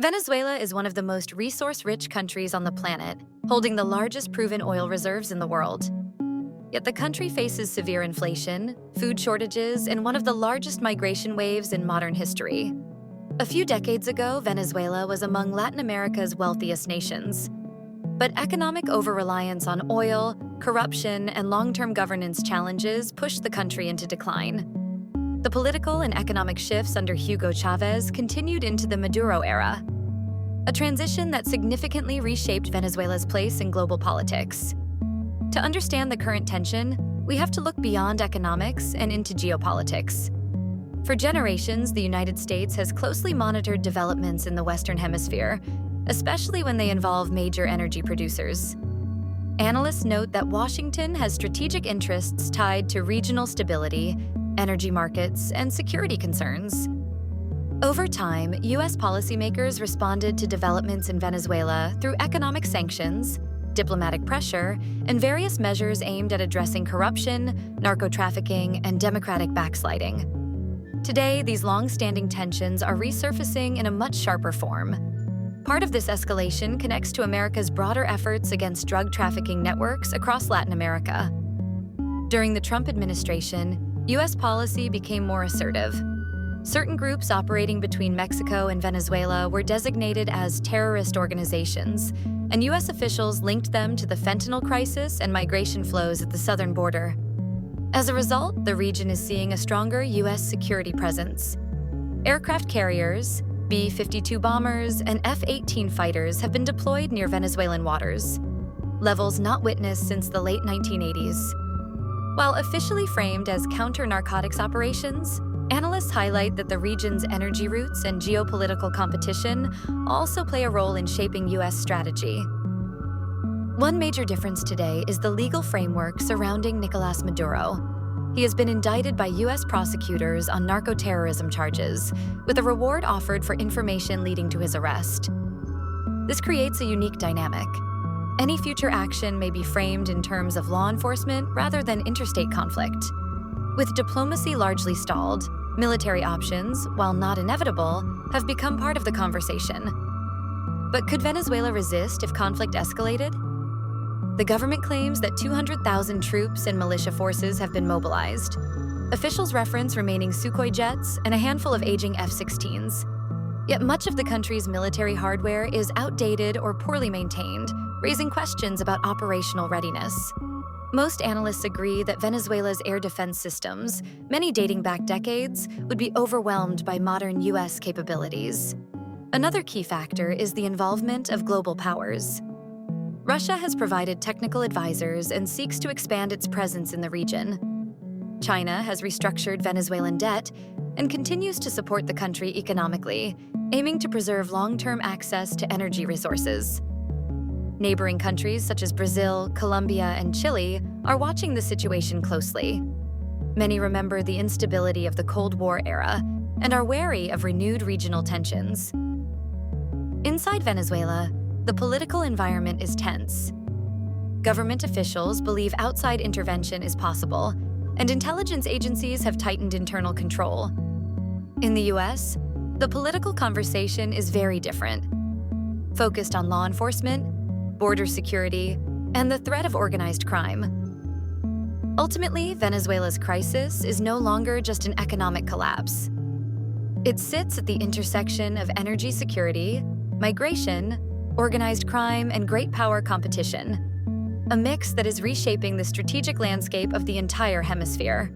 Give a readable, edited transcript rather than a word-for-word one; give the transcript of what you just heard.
Venezuela is one of the most resource-rich countries on the planet, holding the largest proven oil reserves in the world. Yet the country faces severe inflation, food shortages, and one of the largest migration waves in modern history. A few decades ago, Venezuela was among Latin America's wealthiest nations. But economic over-reliance on oil, corruption, and long-term governance challenges pushed the country into decline. The political and economic shifts under Hugo Chavez continued into the Maduro era, a transition that significantly reshaped Venezuela's place in global politics. To understand the current tension, we have to look beyond economics and into geopolitics. For generations, the United States has closely monitored developments in the Western Hemisphere, especially when they involve major energy producers. Analysts note that Washington has strategic interests tied to regional stability, energy markets, and security concerns. Over time, U.S. policymakers responded to developments in Venezuela through economic sanctions, diplomatic pressure, and various measures aimed at addressing corruption, narco-trafficking, and democratic backsliding. Today, these long-standing tensions are resurfacing in a much sharper form. Part of this escalation connects to America's broader efforts against drug trafficking networks across Latin America. During the Trump administration, U.S. policy became more assertive. Certain groups operating between Mexico and Venezuela were designated as terrorist organizations, and U.S. officials linked them to the fentanyl crisis and migration flows at the southern border. As a result, the region is seeing a stronger U.S. security presence. Aircraft carriers, B-52 bombers, and F-18 fighters have been deployed near Venezuelan waters, levels not witnessed since the late 1980s. While officially framed as counter-narcotics operations, analysts highlight that the region's energy routes and geopolitical competition also play a role in shaping U.S. strategy. One major difference today is the legal framework surrounding Nicolás Maduro. He has been indicted by U.S. prosecutors on narco-terrorism charges, with a reward offered for information leading to his arrest. This creates a unique dynamic. Any future action may be framed in terms of law enforcement rather than interstate conflict. With diplomacy largely stalled, military options, while not inevitable, have become part of the conversation. But could Venezuela resist if conflict escalated? The government claims that 200,000 troops and militia forces have been mobilized. Officials reference remaining Sukhoi jets and a handful of aging F-16s. Yet much of the country's military hardware is outdated or poorly maintained, raising questions about operational readiness. Most analysts agree that Venezuela's air defense systems, many dating back decades, would be overwhelmed by modern U.S. capabilities. Another key factor is the involvement of global powers. Russia has provided technical advisors and seeks to expand its presence in the region. China has restructured Venezuelan debt and continues to support the country economically, aiming to preserve long-term access to energy resources. Neighboring countries such as Brazil, Colombia, and Chile are watching the situation closely. Many remember the instability of the Cold War era and are wary of renewed regional tensions. Inside Venezuela, the political environment is tense. Government officials believe outside intervention is possible, and intelligence agencies have tightened internal control. In the U.S., the political conversation is very different, focused on law enforcement, border security, and the threat of organized crime. Ultimately, Venezuela's crisis is no longer just an economic collapse. It sits at the intersection of energy security, migration, organized crime, and great power competition, a mix that is reshaping the strategic landscape of the entire hemisphere.